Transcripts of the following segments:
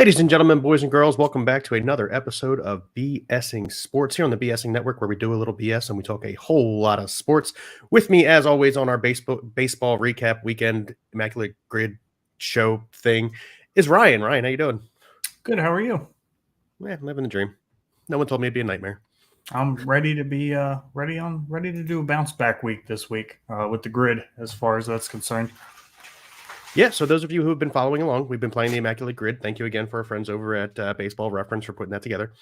Ladies and gentlemen, boys and girls, welcome back to another episode of B.S.ing Sports here on the B.S.ing Network, where we do a little BS and we talk a whole lot of sports. With me, as always, on our baseball recap weekend Immaculate Grid show thing is Ryan. Ryan, how you doing? Good. How are you? Yeah, living the dream. No one told me it'd be a nightmare. I'm ready to be ready to do a bounce back week this week with the grid as far as that's concerned. Yeah, so those of you who have been following along, we've been playing the Immaculate Grid. Thank you again for our friends over at Baseball Reference for putting that together.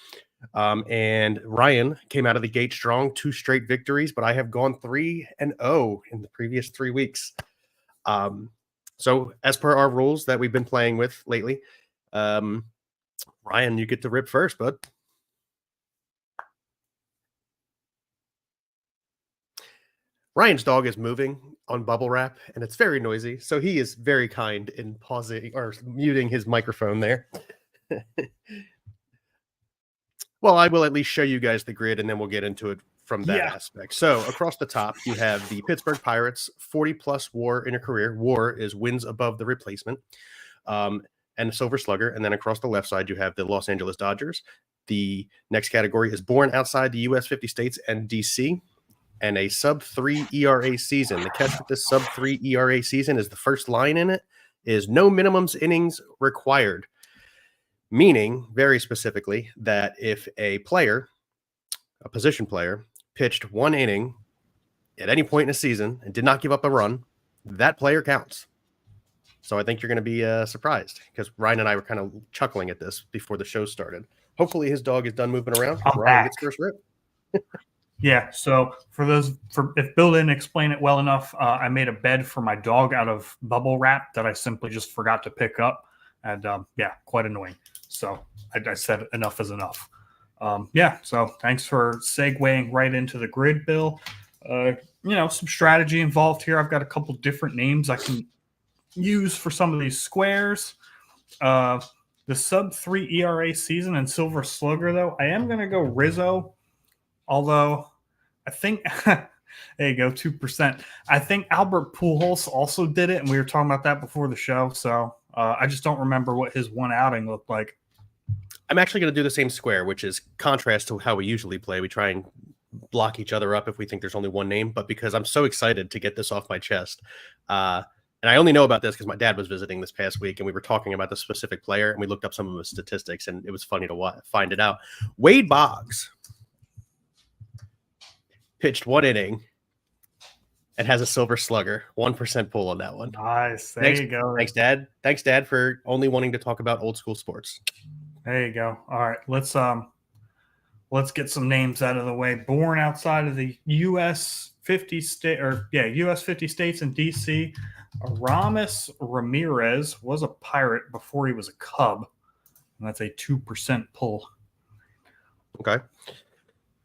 And Ryan came out of the gate strong, 2 straight victories, but I have gone 3-0 in the previous 3 weeks. So as per our rules that we've been playing with lately, Ryan, you get to rip first, bud. Ryan's dog is moving on bubble wrap, and it's very noisy, so he is very kind in pausing or muting his microphone there. Well, I will at least show you guys the grid, and then we'll get into it from that aspect. So across the top, you have the Pittsburgh Pirates, 40-plus WAR in a career. WAR is wins above the replacement, and the Silver Slugger. And then across the left side, you have the Los Angeles Dodgers. The next category is born outside the U.S. 50 states and D.C., and a sub-3 ERA season. The catch with this sub-3 ERA season is the first line in it is no minimums innings required, meaning very specifically that if a player, a position player, pitched 1 inning at any point in a season and did not give up a run, that player counts. So I think you're going to be surprised, because Ryan and I were kind of chuckling at this before the show started. Hopefully his dog is done moving around. Ryan gets first rip. Yeah, so if Bill didn't explain it well enough, I made a bed for my dog out of bubble wrap that I simply just forgot to pick up, and quite annoying. So I said enough is enough. So thanks for segueing right into the grid, Bill. Some strategy involved here. I've got a couple different names I can use for some of these squares. The sub-3 ERA season and Silver Slugger, though, I am going to go Rizzo. Although I think, there you go, 2%. I think Albert Pujols also did it, and we were talking about that before the show. So I just don't remember what his one outing looked like. I'm actually going to do the same square, which is contrast to how we usually play. We try and block each other up if we think there's only one name. But because I'm so excited to get this off my chest, and I only know about this because my dad was visiting this past week, and we were talking about the specific player, and we looked up some of his statistics, and it was funny to find it out. Wade Boggs pitched 1 inning and has a Silver Slugger, 1% pull on that one. Nice. There you go. Thanks, Dad. Thanks, Dad, for only wanting to talk about old school sports. There you go. All right, let's get some names out of the way. Born outside of the U.S. 50 states and D.C., Aramis Ramirez was a Pirate before he was a Cub, and that's a 2% pull. Okay.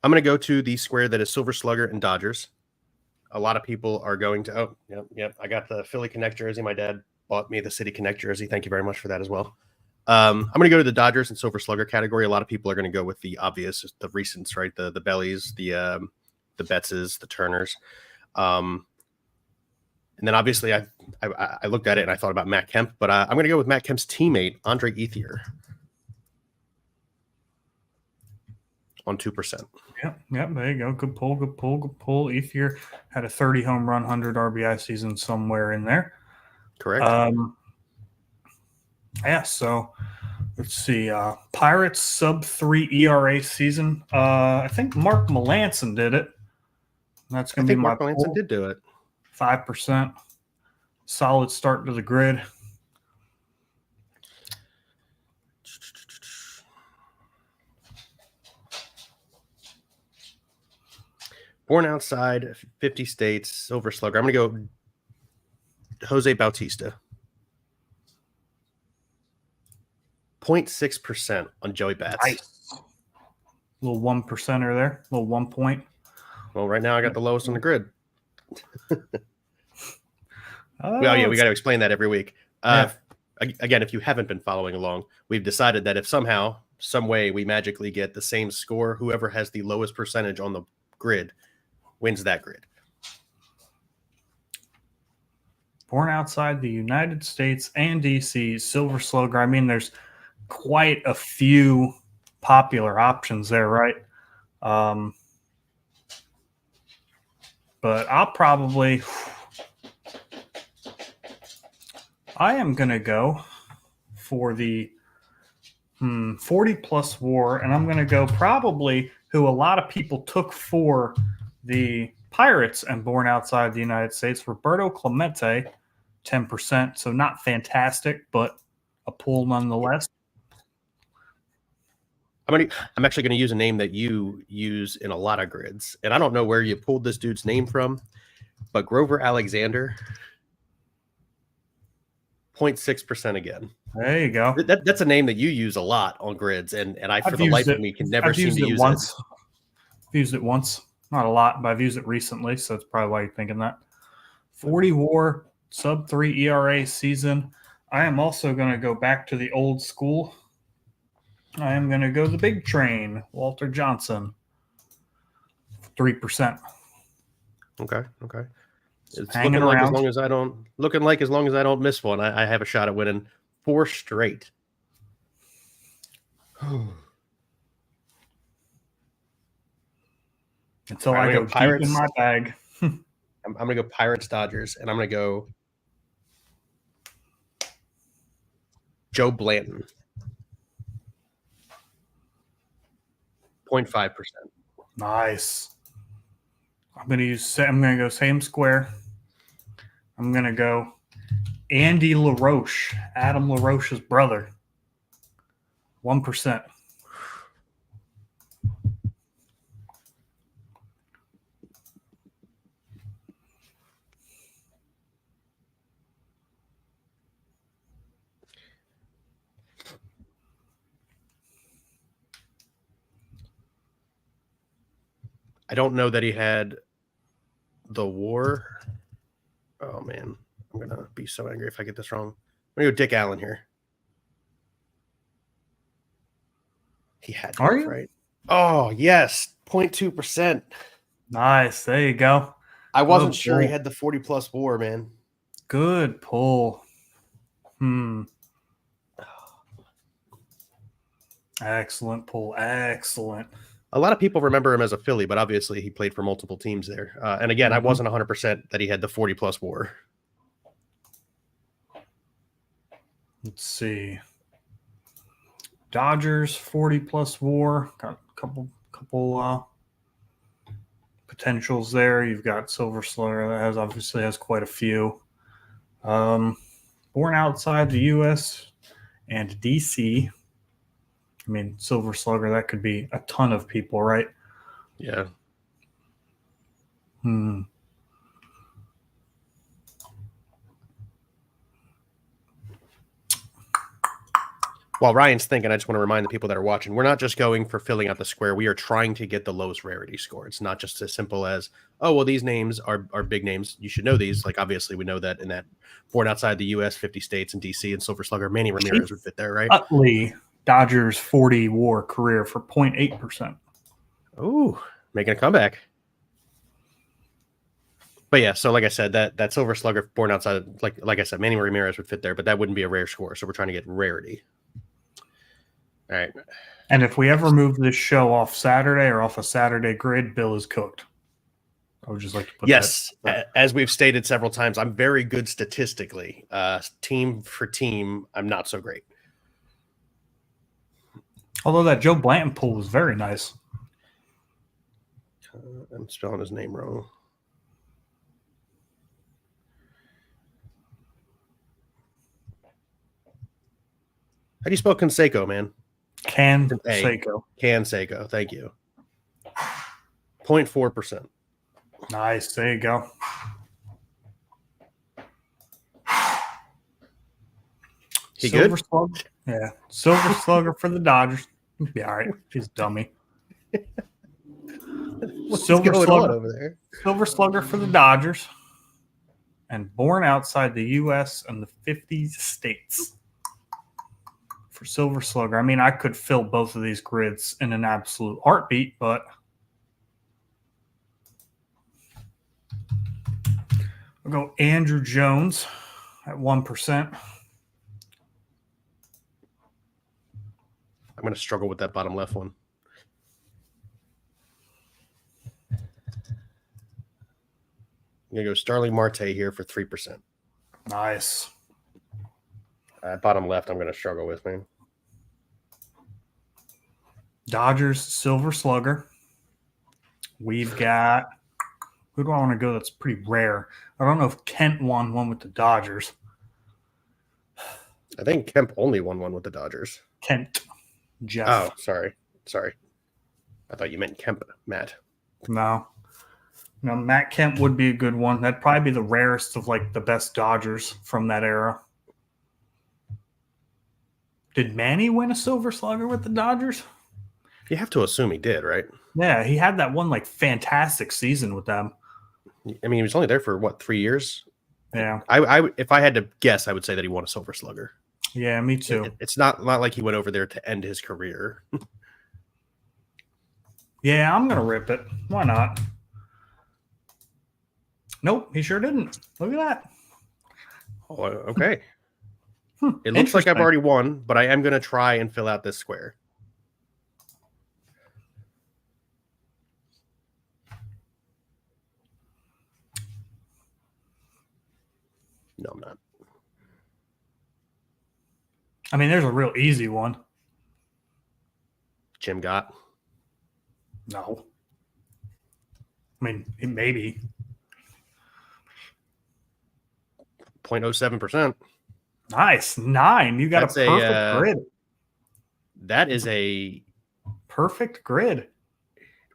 I'm going to go to the square that is Silver Slugger and Dodgers. A lot of people are going to, I got the Philly Connect jersey. My dad bought me the City Connect jersey. Thank you very much for that as well. I'm going to go to the Dodgers and Silver Slugger category. A lot of people are going to go with the obvious, the recents, right? The Bellies, the Bettses, the Turners. And then obviously I looked at it and I thought about Matt Kemp, but I'm going to go with Matt Kemp's teammate, Andre Ethier, on 2%. Yep, there you go. Good pull. Ethier had a 30 home run, 100 RBI season somewhere in there. Correct. So let's see. Pirates sub-3 ERA season. I think Mark Melancon did it. That's going to be my pull. Mark Melancon did do it. 5%. Solid start to the grid. Born outside 50 states, Silver Slugger. I'm going to go Jose Bautista. 0.6% on Joey Bats. Nice. Little 1%er there. Little 1 point. Well, right now I got the lowest on the grid. Well, yeah, we got to explain that every week. Again, if you haven't been following along, we've decided that if somehow, some way we magically get the same score, whoever has the lowest percentage on the grid wins that grid. Born outside the United States and DC, Silver Slugger. I mean, there's quite a few popular options there, right? But I am going to go for the 40 plus war, and I'm going to go probably who a lot of people took for the Pirates and born outside the United States, Roberto Clemente, 10%. So not fantastic, but a pull nonetheless. I'm actually going to use a name that you use in a lot of grids, and I don't know where you pulled this dude's name from, but Grover Alexander, 0.6% again. There you go. That's a name that you use a lot on grids, and I, for the life of me, can never seem to use it. I've used it once. Not a lot, but I've used it recently, so that's probably why you're thinking that. 40 war, sub 3 ERA season. I am also going to go back to the old school. I am going to go the big train, Walter Johnson, 3%. Okay. It's hanging looking like around. as long as I don't miss one, I have a shot at winning 4 straight. Until I go Pirates, deep in my bag. I'm going to go Pirates, Dodgers, and I'm going to go Joe Blanton. 0.5%. Nice. I'm going to go same square. I'm going to go Andy LaRoche, Adam LaRoche's brother. 1%. I don't know that he had the war. Oh, man. I'm going to be so angry if I get this wrong. I'm going to go Dick Allen here. He had both, right? Oh, yes. 0.2%. Nice. There you go. I wasn't sure he had the 40-plus war, man. Good pull. Excellent pull. Excellent. A lot of people remember him as a Philly, but obviously he played for multiple teams there. And again, I wasn't 100% that he had the 40-plus war. Let's see. Dodgers 40-plus war. Got a couple potentials there. You've got Silver Slugger that obviously has quite a few. Born outside the U.S. and D.C. I mean, Silver Slugger, that could be a ton of people, right? Yeah. While Ryan's thinking, I just want to remind the people that are watching, we're not just going for filling out the square. We are trying to get the lowest rarity score. It's not just as simple as, oh, well, these names are big names. You should know these. Like, obviously, we know that in that born outside the U.S., 50 states, and D.C., and Silver Slugger, Manny Ramirez would fit there, right? Utley, Dodgers 40 war career for 0.8%. Ooh, making a comeback. But yeah, so like I said, that Silver Slugger born outside, like I said, Manny Ramirez would fit there, but that wouldn't be a rare score. So we're trying to get rarity. All right. And if we ever move this show off Saturday or off a Saturday grid, Bill is cooked. I would just like to put that. As we've stated several times, I'm very good statistically. Team for team, I'm not so great. Although that Joe Blanton pull was very nice. I'm spelling his name wrong. How do you spell Canseco, man? Canseco. Thank you. 0.4%. Nice. There you go. He Silver good? Slugger. Yeah. Silver Slugger for the Dodgers. He'd be all right. He's a dummy. Silver Slugger over there. Silver Slugger for the Dodgers. And born outside the U.S. and the 50 states. For Silver Slugger. I mean, I could fill both of these grids in an absolute heartbeat, but we'll go Andrew Jones at 1%. I'm going to struggle with that bottom left one. I'm going to go Starling Marte here for 3%. Nice. Bottom left, I'm going to struggle with, man. Dodgers Silver Slugger. We've got, who do I want to go that's pretty rare? I don't know if Kent won one with the Dodgers. I think Kemp only won one with the Dodgers. Kent. Jeff. Oh, sorry. I thought you meant Kemp, Matt. No, Matt Kemp would be a good one. That'd probably be the rarest of like the best Dodgers from that era. Did Manny win a Silver Slugger with the Dodgers? You have to assume he did, right? Yeah, he had that one like fantastic season with them. I mean, he was only there for what, 3 years? Yeah. I if I had to guess, I would say that he won a Silver Slugger. Yeah, me too. It's not like he went over there to end his career. Yeah, I'm gonna rip it. Why not? Nope, he sure didn't. Look at that. Oh, okay. It looks like I've already won, but I am going to try and fill out this square. No, I'm not. I mean, there's a real easy one. Jim Gott. No. I mean, maybe. 0.07%. Nice. 9. You got That's a perfect grid. That is a perfect grid.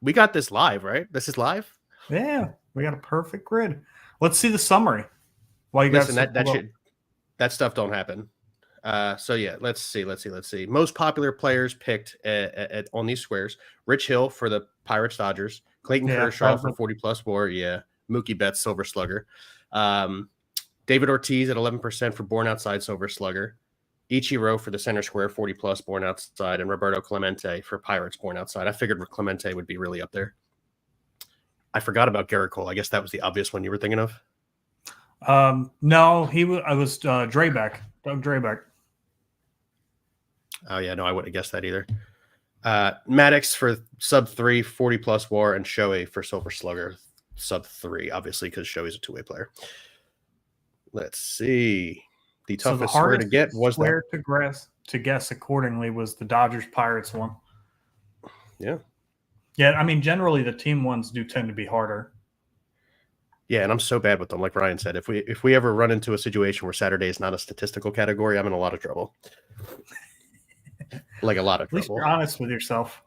We got this live, right? This is live? Yeah, we got a perfect grid. Let's see the summary. While you Listen, that stuff don't happen. So yeah, let's see. Most popular players picked on these squares: Rich Hill for the Pirates Dodgers, Clayton Kershaw for 40+ WAR, Mookie Betts Silver Slugger, David Ortiz at 11% for Born Outside Silver Slugger, Ichiro for the center square 40+ Born Outside, and Roberto Clemente for Pirates Born Outside. I figured Clemente would be really up there. I forgot about Garrett Cole. I guess that was the obvious one you were thinking of. No, I was Draybeck, Doug Draybeck. Oh yeah, no, I wouldn't have guessed that either. Maddox for sub 3, 40+ WAR, and Shohei for Silver Slugger sub 3, obviously because Shohei's a two-way player. Let's see. The toughest square to get was square to guess accordingly was the Dodgers Pirates one. Yeah. Yeah, I mean, generally the team ones do tend to be harder. Yeah, and I'm so bad with them. Like Ryan said, if we ever run into a situation where Saturday is not a statistical category, I'm in a lot of trouble. Like a lot of trouble. At least you're honest with yourself.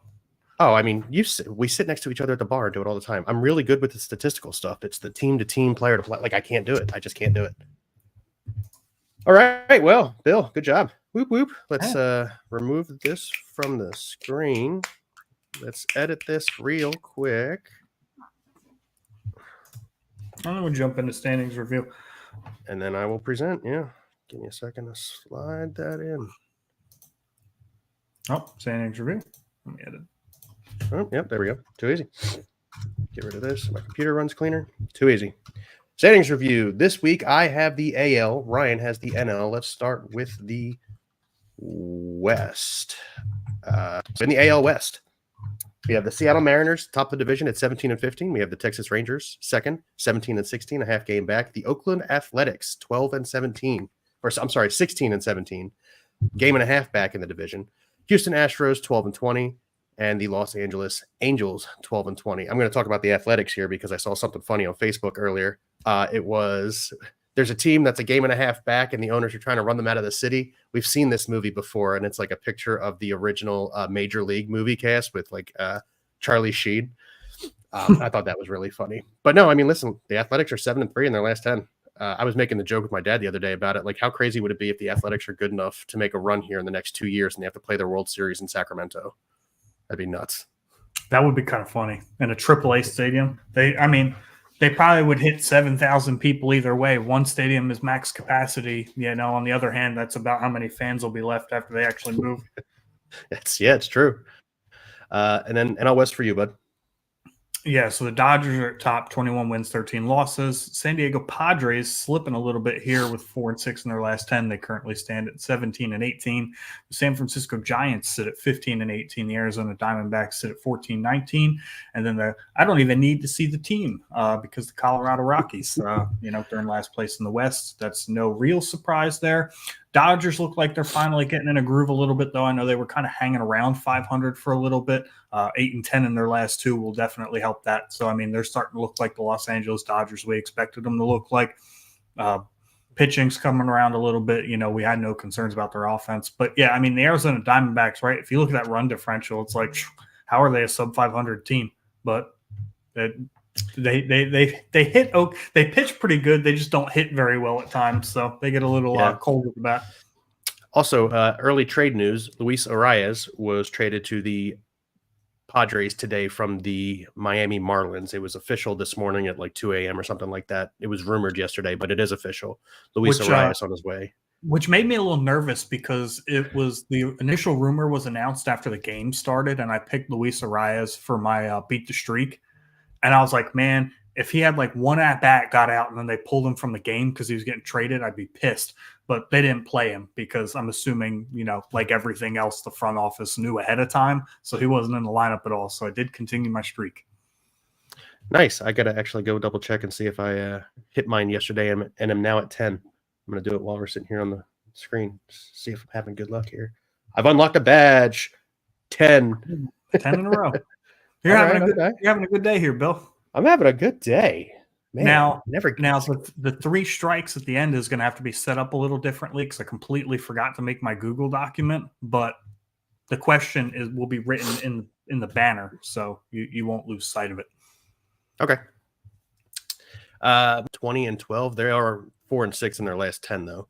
Oh, I mean, we sit next to each other at the bar and do it all the time. I'm really good with the statistical stuff. It's the team-to-team, player-to-player. Like, I can't do it. I just can't do it. All right. Well, Bill, good job. Whoop, whoop. Let's remove this from the screen. Let's edit this real quick. I'm going to jump into standings review. And then I will present. Yeah. Give me a second to slide that in. Oh, standings review. Let me edit. Oh, yep. There we go. Too easy. Get rid of this. My computer runs cleaner. Too easy. Standings review. This week I have the AL. Ryan has the NL. Let's start with the West. In the AL West, we have the Seattle Mariners, top of the division at 17-15. We have the Texas Rangers, second, 17-16, a half game back. The Oakland Athletics, 12-17. Or I'm sorry, 16-17. Game and a half back in the division. Houston Astros, 12-20. And the Los Angeles Angels, 12-20. I'm going to talk about the Athletics here because I saw something funny on Facebook earlier. There's a team that's a game and a half back and the owners are trying to run them out of the city. We've seen this movie before, and it's like a picture of the original Major League movie cast with like Charlie Sheen. I thought that was really funny. But no, I mean, listen, the Athletics are 7-3 in their last 10. I was making the joke with my dad the other day about it. Like, how crazy would it be if the Athletics are good enough to make a run here in the next 2 years and they have to play their World Series in Sacramento? That'd be nuts. That would be kind of funny. In a AAA stadium, they probably would hit 7,000 people either way. One stadium is max capacity. On the other hand, that's about how many fans will be left after they actually move. It's true. And then NL West for you, bud. Yeah, so the Dodgers are at top, 21 wins, 13 losses. San Diego Padres slipping a little bit here with 4-6 in their last 10. They currently stand at 17-18. The San Francisco Giants sit at 15-18. The Arizona Diamondbacks sit at 14-19. And then I don't even need to see the team because the Colorado Rockies, they're in last place in the West. That's no real surprise there. Dodgers look like they're finally getting in a groove a little bit, though. I know they were kind of hanging around 500 for a little bit. 8-10 in their last 2 will definitely help that. So, I mean, they're starting to look like the Los Angeles Dodgers we expected them to look like. Pitching's coming around a little bit. We had no concerns about their offense. But, yeah, I mean, the Arizona Diamondbacks, right, if you look at that run differential, it's like, how are they a sub-500 team? But they hit they pitch pretty good. They just don't hit very well at times, so they get a little cold at the bat. Also, early trade news: Luis Arias was traded to the Padres today from the Miami Marlins. It was official this morning at like 2 a.m. or something like that. It was rumored yesterday, but it is official. Luis Arias on his way. Which made me a little nervous because it was the initial rumor was announced after the game started, and I picked Luis Arias for my beat the streak. And I was like, man, if he had like one at bat, got out, and then they pulled him from the game because he was getting traded, I'd be pissed. But they didn't play him because I'm assuming, like everything else, the front office knew ahead of time. So he wasn't in the lineup at all. So I did continue my streak. Nice. I got to actually go double check and see if I hit mine yesterday and I'm now at 10. I'm going to do it while we're sitting here on the screen. See if I'm having good luck here. I've unlocked a badge. 10. 10 in a row. You're having a good day here, Bill. I'm having a good day. Man, now the 3 strikes at the end is going to have to be set up a little differently because I completely forgot to make my Google document. But the question will be written in the banner, so you won't lose sight of it. Okay. 20 and 12. They are 4-6 in their last 10, though.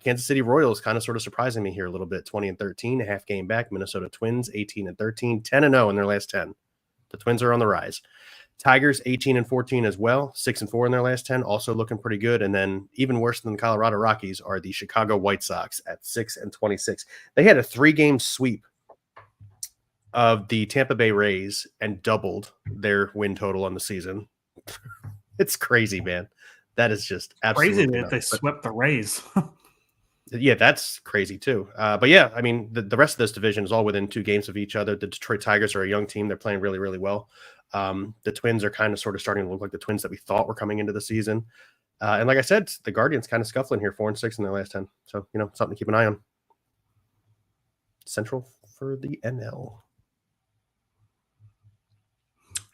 Kansas City Royals kind of sort of surprising me here a little bit. 20 and 13, a half game back. Minnesota Twins 18 and 13, 10 and 0 in their last 10. The Twins are on the rise. Tigers 18 and 14 as well, 6 and 4 in their last 10, also looking pretty good. And then even worse than the Colorado Rockies are the Chicago White Sox at 6 and 26. They had a 3-game sweep of the Tampa Bay Rays and doubled their win total on the season. It's crazy, man. That is just absolutely crazy that they swept the Rays. Yeah, that's crazy too. But yeah, I mean, the rest of this division is all within 2 games of each other. The Detroit Tigers are a young team. They're playing really, really well. The Twins are kind of sort of starting to look like the Twins that we thought were coming into the season. And like I said, the Guardians kind of scuffling here, 4-6 in their last 10. So, something to keep an eye on. Central for the NL.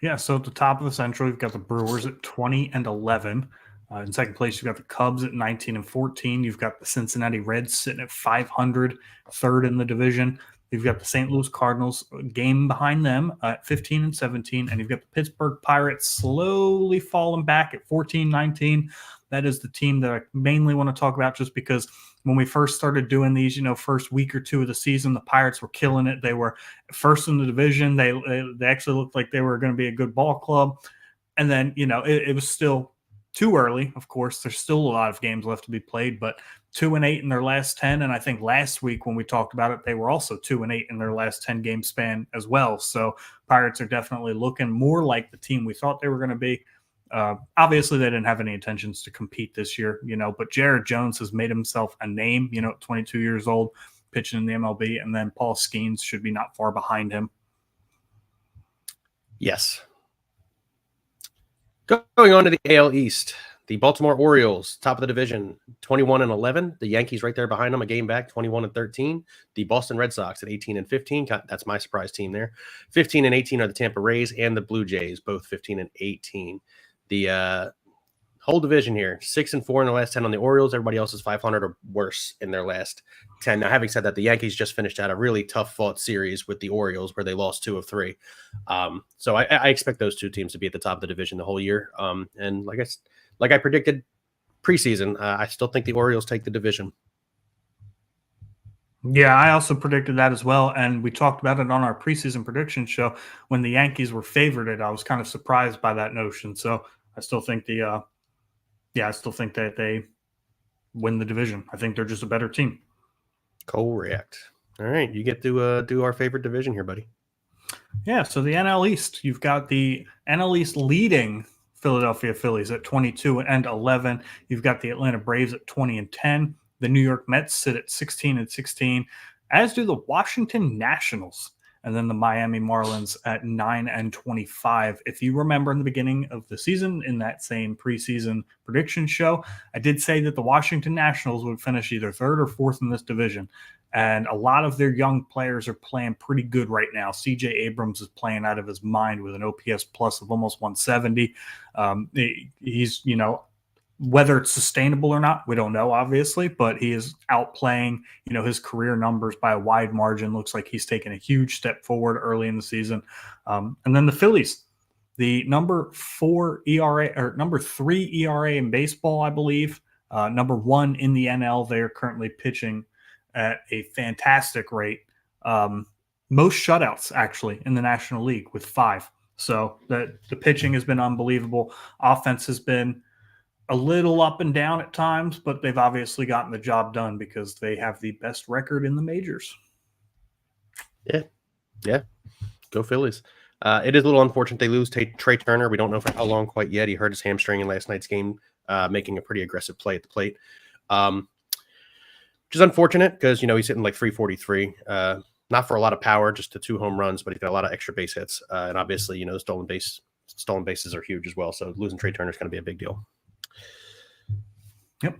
Yeah, so at the top of the Central, you've got the Brewers at 20 and 11. In second place, you've got the Cubs at 19 and 14. You've got the Cincinnati Reds sitting at 500, third in the division. You've got the St. Louis Cardinals, a game behind them at 15 and 17. And you've got the Pittsburgh Pirates slowly falling back at 14-19. That is the team that I mainly want to talk about just because when we first started doing these, first week or 2 of the season, the Pirates were killing it. They were first in the division. They actually looked like they were going to be a good ball club. And then, it was still too early. Of course, there's still a lot of games left to be played, but 2-8 in their last 10. And I think last week when we talked about it, they were also 2-8 in their last 10 game span as well. So Pirates are definitely looking more like the team we thought they were going to be. Obviously, they didn't have any intentions to compete this year, but Jared Jones has made himself a name, 22 years old, pitching in the MLB, and then Paul Skeens should be not far behind him. Yes. Going on to the AL East, the Baltimore Orioles, top of the division, 21 and 11. The Yankees right there behind them, a game back, 21 and 13. The Boston Red Sox at 18 and 15. That's my surprise team there. 15 and 18 are the Tampa Rays and the Blue Jays, both 15 and 18. The whole division here, 6 and 4 in the last 10 on the Orioles. Everybody else is 500 or worse in their last 10. Now, having said that, the Yankees just finished out a really tough fought series with the Orioles where they lost 2 of 3. So I expect those 2 teams to be at the top of the division the whole year. And like I predicted preseason, I still think the Orioles take the division. Yeah, I also predicted that as well, and we talked about it on our preseason prediction show when the Yankees were favored. I was kind of surprised by that notion. So I still think I still think that they win the division. I think they're just a better team. Correct. All right, you get to do our favorite division here, buddy. Yeah, so the NL East, you've got the NL East leading Philadelphia Phillies at 22-11. You've got the Atlanta Braves at 20-10. The New York Mets sit at 16-16, as do the Washington Nationals. And then the Miami Marlins at 9-25. If you remember in the beginning of the season, in that same preseason prediction show, I did say that the Washington Nationals would finish either third or fourth in this division. And a lot of their young players are playing pretty good right now. CJ Abrams is playing out of his mind with an OPS plus of almost 170. He's, whether it's sustainable or not, we don't know, obviously, but he is outplaying, his career numbers by a wide margin. Looks like he's taken a huge step forward early in the season. And then the Phillies, the number 4 ERA or number 3 ERA in baseball, I believe. Number 1 in the NL. They are currently pitching at a fantastic rate. Most shutouts, actually, in the National League with 5. So the pitching has been unbelievable. Offense has been a little up and down at times, but they've obviously gotten the job done because they have the best record in the majors. Yeah. Go Phillies. It is a little unfortunate they lose Trey Turner. We don't know for how long quite yet. He hurt his hamstring in last night's game, making a pretty aggressive play at the plate. Which is unfortunate because, he's hitting like 343. Not for a lot of power, just to 2 home runs, but he's got a lot of extra base hits. And obviously, the stolen bases are huge as well. So losing Trey Turner is going to be a big deal. Yep.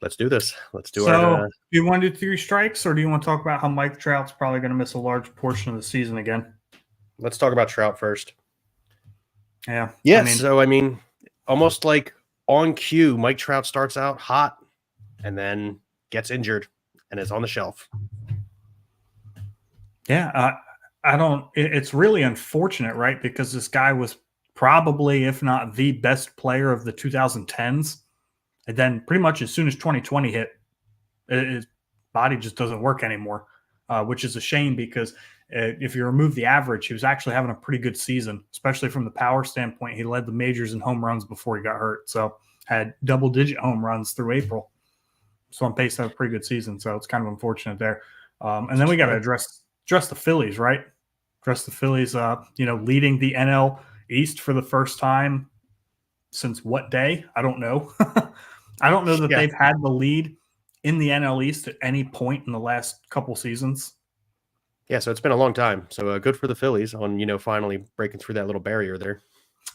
Let's do this. Let's do do you want to do 3 strikes, or do you want to talk about how Mike Trout's probably going to miss a large portion of the season again? Let's talk about Trout first. Yeah. Yes. Almost like on cue, Mike Trout starts out hot and then gets injured and is on the shelf. Yeah. It's really unfortunate, right? Because this guy was probably, if not the best player of the 2010s. And then pretty much as soon as 2020 hit, his body just doesn't work anymore, which is a shame because if you remove the average, he was actually having a pretty good season, especially from the power standpoint. He led the majors in home runs before he got hurt. So had double-digit home runs through April. So on pace to have a pretty good season. So it's kind of unfortunate there. And then we got to address the Phillies, right? Address the Phillies, leading the NL East for the first time since what day? I don't know. I don't know that they've had the lead in the NL East at any point in the last couple seasons. Yeah, so it's been a long time. So good for the Phillies on, finally breaking through that little barrier there.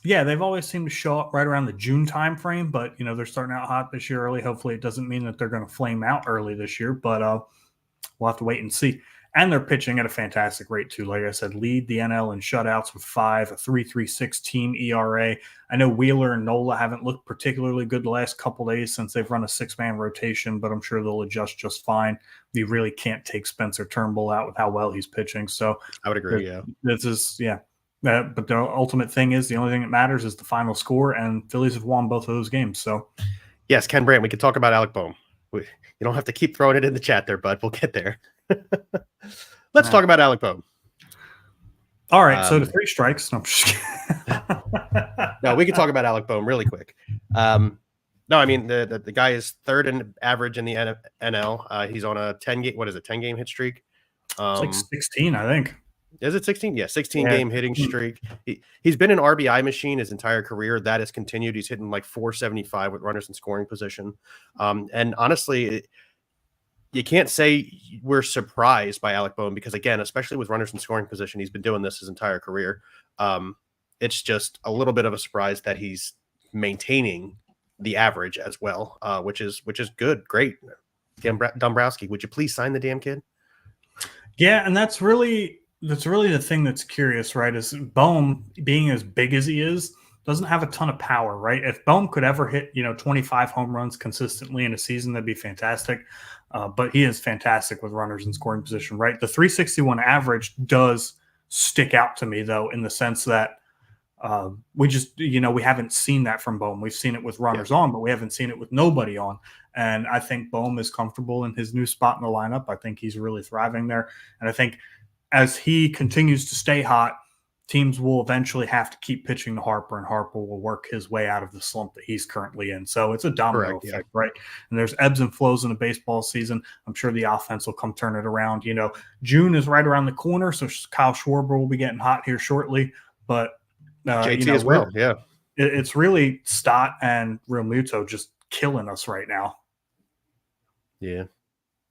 Yeah, they've always seemed to show up right around the June timeframe, but, they're starting out hot this year early. Hopefully it doesn't mean that they're going to flame out early this year, but we'll have to wait and see. And they're pitching at a fantastic rate, too. Like I said, lead the NL in shutouts with 5, a 3.36 team ERA. I know Wheeler and Nola haven't looked particularly good the last couple days since they've run a 6-man rotation, but I'm sure they'll adjust just fine. You really can't take Spencer Turnbull out with how well he's pitching. So I would agree, This is, but the ultimate thing is the only thing that matters is the final score, and Phillies have won both of those games. So, yes, Ken Brandt, we could talk about Alec Boehm. You don't have to keep throwing it in the chat there, bud. We'll get there. Let's talk about Alec Boehm. All right, so the 3 strikes. No, I'm just kidding. No, we can talk about Alec Boehm really quick. No, I mean the guy is 3rd in average in the NL. He's on a 10-game hit streak. It's like 16, I think. Is it 16? Yeah, 16-game hitting streak. He's been an RBI machine his entire career. That has continued. He's hitting like 475 with runners in scoring position. And honestly, you can't say we're surprised by Alec Boehm because, again, especially with runners in scoring position, he's been doing this his entire career. It's just a little bit of a surprise that he's maintaining the average as well, which is good. Great. Dombrowski, would you please sign the damn kid? Yeah, and that's really the thing that's curious, right? Is Boehm, being as big as he is, doesn't have a ton of power, right? If Boehm could ever hit, 25 home runs consistently in a season, that'd be fantastic. But he is fantastic with runners in scoring position, right? The 361 average does stick out to me, though, in the sense that we just, we haven't seen that from Boehm. We've seen it with runners on, but we haven't seen it with nobody on. And I think Boehm is comfortable in his new spot in the lineup. I think he's really thriving there. And I think as he continues to stay hot, teams will eventually have to keep pitching to Harper, and Harper will work his way out of the slump that he's currently in. So it's a domino effect, right? And there's ebbs and flows in the baseball season. I'm sure the offense will come turn it around. June is right around the corner, so Kyle Schwarber will be getting hot here shortly. But JT as well, yeah. It's really Stott and Real Muto just killing us right now. Yeah.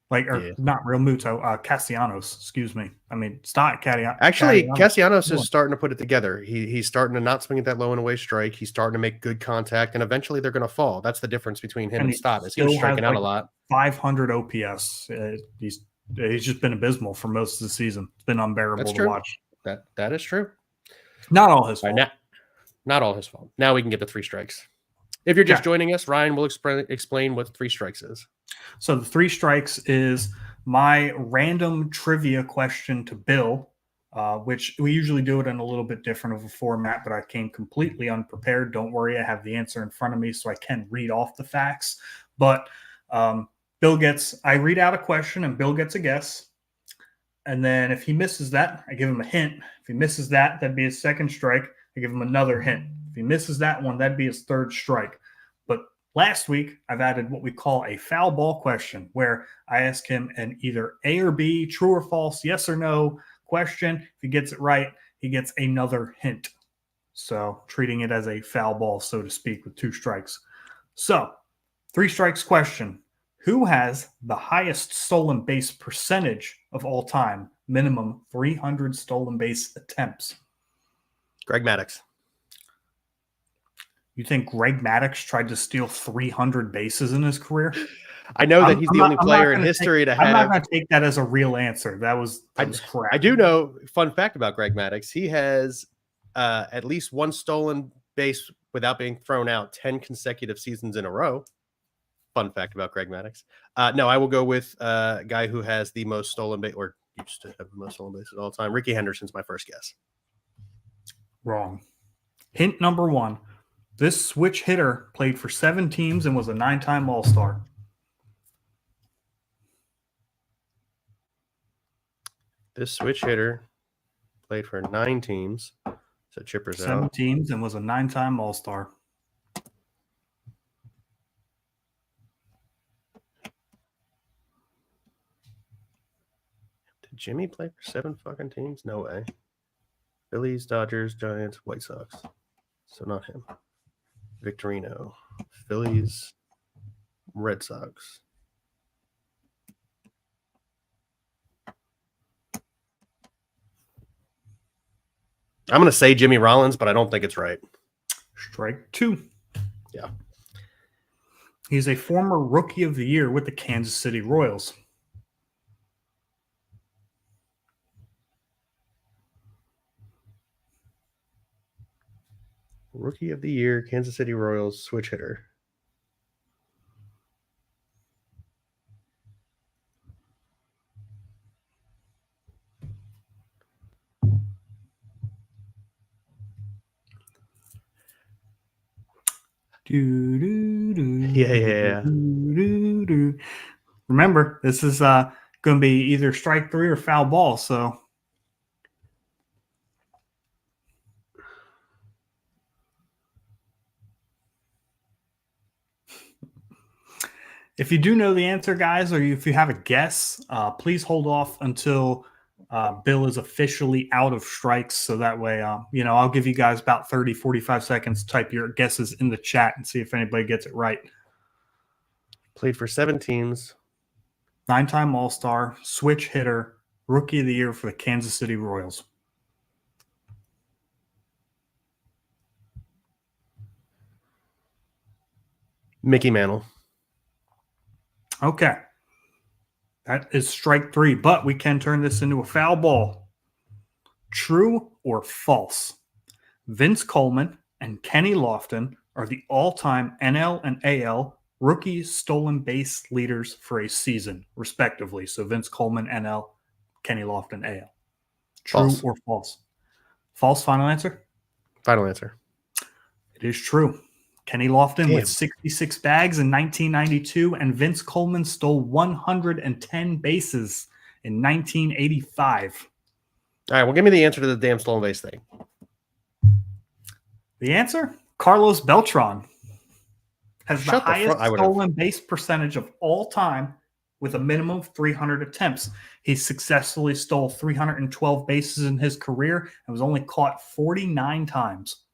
Not Real Muto, Castellanos, excuse me. I mean, Stott, Castellanos is starting to put it together. He's starting to not swing at that low and away strike. He's starting to make good contact, and eventually they're going to fall. That's the difference between him and Stott. Is he was striking out a lot. 500 OPS. He's just been abysmal for most of the season. It's been unbearable to watch. That is true. Not all his fault. Not all his fault. Now we can get to 3 strikes. If you're just joining us, Ryan will explain what 3 strikes is. So the 3 strikes is my random trivia question to Bill, which we usually do it in a little bit different of a format, but I came completely unprepared. Don't worry, I have the answer in front of me, so I can read off the facts. But I read out a question, and Bill gets a guess. And then if he misses that, I give him a hint. If he misses that, that'd be his 2nd strike. I give him another hint. If he misses that one, that'd be his 3rd strike. But last week, I've added what we call a foul ball question, where I ask him an either A or B, true or false, yes or no question. If he gets it right, he gets another hint. So treating it as a foul ball, so to speak, with 2 strikes. So 3 strikes question. Who has the highest stolen base percentage of all time? Minimum 300 stolen base attempts. Greg Maddux. You think Greg Maddux tried to steal 300 bases in his career? I know that he's the only player in history to have. I'm not going to take that as a real answer. That was correct. I do know, fun fact about Greg Maddux, he has at least 1 stolen base without being thrown out 10 consecutive seasons in a row. Fun fact about Greg Maddux. No, I will go with a guy who has the most stolen base, or used to have the most stolen bases of all time. Ricky Henderson's my first guess. Wrong. Hint number 1. This switch hitter played for 7 teams and was a 9-time All-Star. This switch hitter played for 9 teams. So Chipper's 7 teams and was a 9-time All-Star. Did Jimmy play for 7 fucking teams? No way. Phillies, Dodgers, Giants, White Sox. So not him. Victorino. Phillies, Red Sox. I'm going to say Jimmy Rollins, but I don't think it's right. Strike 2. Yeah. He's a former Rookie of the Year with the Kansas City Royals. Rookie of the Year, Kansas City Royals, switch hitter. Yeah. Remember, this is going to be either strike 3 or foul ball, so... If you do know the answer, guys, or if you have a guess, please hold off until Bill is officially out of strikes. So that way, I'll give you guys about 30, 45 seconds to type your guesses in the chat and see if anybody gets it right. Played for 7 teams. 9-time All-Star, switch hitter, Rookie of the Year for the Kansas City Royals. Mickey Mantle. Okay. That is strike 3, but we can turn this into a foul ball. True or false? Vince Coleman and Kenny Lofton are the all-time NL and AL rookie stolen base leaders for a season, respectively. So Vince Coleman, NL, Kenny Lofton, AL. True False. or false? False, final answer? Final answer. It is true. Kenny Lofton with 66 bags in 1992, and Vince Coleman stole 110 bases in 1985. All right, well, give me the answer to the damn stolen base thing. The answer? Carlos Beltran has the Shut the highest front. I would have. stolen base percentage of all time with a minimum of 300 attempts. He successfully stole 312 bases in his career and was only caught 49 times.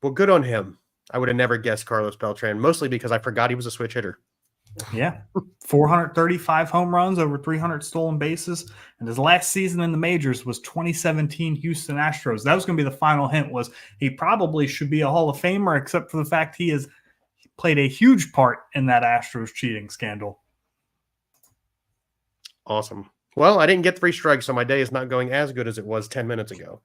Well, good on him. I would have never guessed Carlos Beltran, mostly because I forgot he was a switch hitter. Yeah. 435 home runs, over 300 stolen bases. And his last season in the majors was 2017 Houston Astros. That was going to be the final hint, was he probably should be a Hall of Famer, except for the fact he has played a huge part in that Astros cheating scandal. Awesome. Well, I didn't get 3 strikes, so my day is not going as good as it was 10 minutes ago.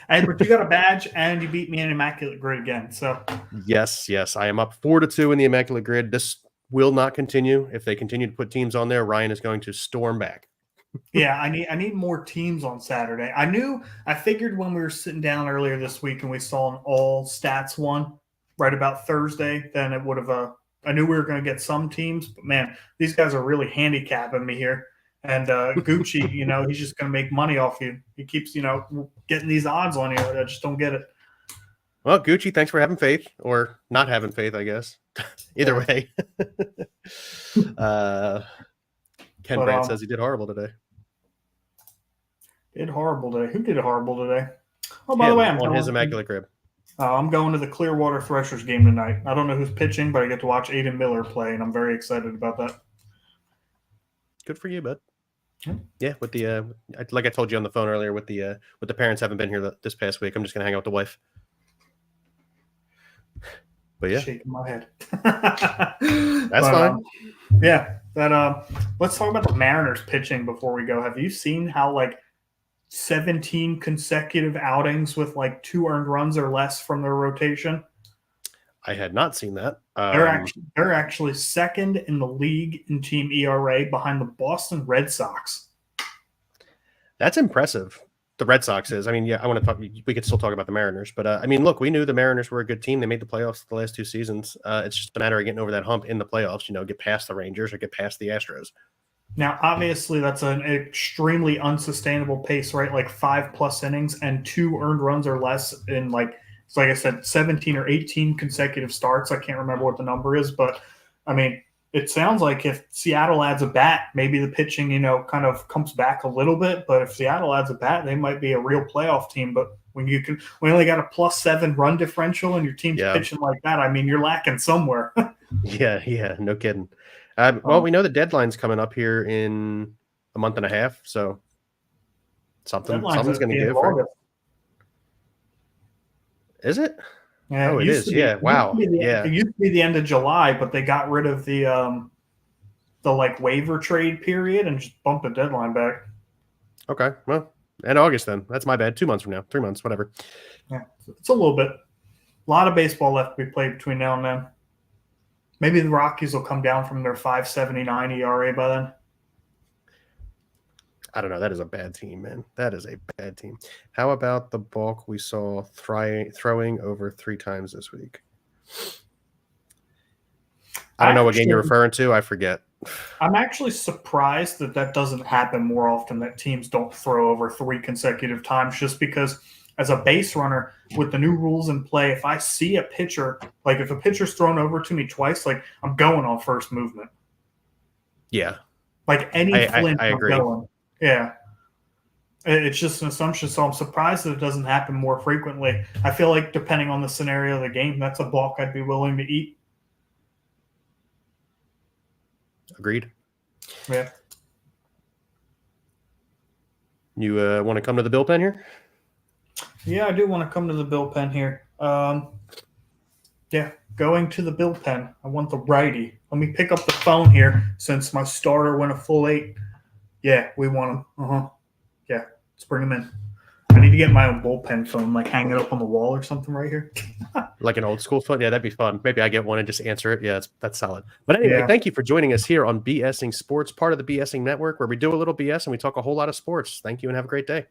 Edward, you got a badge, and you beat me in Immaculate Grid again. So Yes. I am up 4-2 in the Immaculate Grid. This will not continue. If they continue to put teams on there, Ryan is going to storm back. Yeah, I need more teams on Saturday. I figured when we were sitting down earlier this week and we saw an all stats one right about Thursday, then it would have I knew we were going to get some teams, but man, these guys are really handicapping me here. And Gucci, he's just going to make money off you. He keeps, getting these odds on you. I just don't get it. Well, Gucci, thanks for having faith, or not having faith, I guess. Either way. Ken Brandt says he did horrible today. Did horrible today. Who did horrible today? Oh, by the way, on his Immaculate Grid. I'm going to the Clearwater Threshers game tonight. I don't know who's pitching, but I get to watch Aiden Miller play, and I'm very excited about that. Good for you, bud. Yeah, with the like I told you on the phone earlier, with the parents haven't been here this past week. I'm just gonna hang out with the wife. But yeah, shaking my head. That's fine. Yeah, let's talk about the Mariners pitching before we go. Have you seen how 17 consecutive outings with 2 earned runs or less from their rotation? I had not seen that. They're actually second in the league in team ERA behind the Boston Red Sox. That's impressive. The Red Sox is. I mean, yeah, I want to talk. We could still talk about the Mariners, but I mean, look, we knew the Mariners were a good team. They made the playoffs the last 2 seasons. It's just a matter of getting over that hump in the playoffs. Get past the Rangers or get past the Astros. Now, obviously, that's an extremely unsustainable pace, right? 5+ innings and 2 earned runs or less in so like I said, 17 or 18 consecutive starts. I can't remember what the number is, but I mean, it sounds like if Seattle adds a bat, maybe the pitching, kind of comes back a little bit. But if Seattle adds a bat, they might be a real playoff team. But when we only got a +7 run differential and your team's pitching like that, I mean, you're lacking somewhere. Yeah, no kidding. Well, we know the deadline's coming up here in a month and a half, so something's going to give. Is it? Yeah, it is. Yeah. Wow. It used to be the end of July, but they got rid of the waiver trade period and just bumped the deadline back. Okay. Well, and August then. That's my bad. 2 months from now. 3 months, whatever. Yeah. It's a little bit. A lot of baseball left to be played between now and then. Maybe the Rockies will come down from their 5.79 ERA by then. I don't know. That is a bad team, man. That is a bad team. How about the bulk we saw throwing over 3 times this week? I don't know what game you're referring to. I forget. I'm actually surprised that doesn't happen more often, that teams don't throw over 3 consecutive times, just because as a base runner with the new rules in play, if I see a pitcher, if a pitcher's thrown over to me twice, I'm going on first movement. Yeah. Any flinch, I agree. I'm going. Yeah. It's just an assumption, so I'm surprised that it doesn't happen more frequently. I feel like depending on the scenario of the game, that's a balk I'd be willing to eat. Agreed. Yeah. You want to come to the bullpen here? Yeah, I do want to come to the bullpen here. Yeah, going to the bullpen. I want the righty. Let me pick up the phone here since my starter went a full 8. Yeah, we want him. Yeah, let's bring him in. I need to get my own bullpen phone, hang it up on the wall or something right here. Like an old school phone? Yeah, that'd be fun. Maybe I get one and just answer it. Yeah, that's solid. But anyway, Thank you for joining us here on B.S.ing Sports, part of the B.S.ing Network, where we do a little BS and we talk a whole lot of sports. Thank you and have a great day.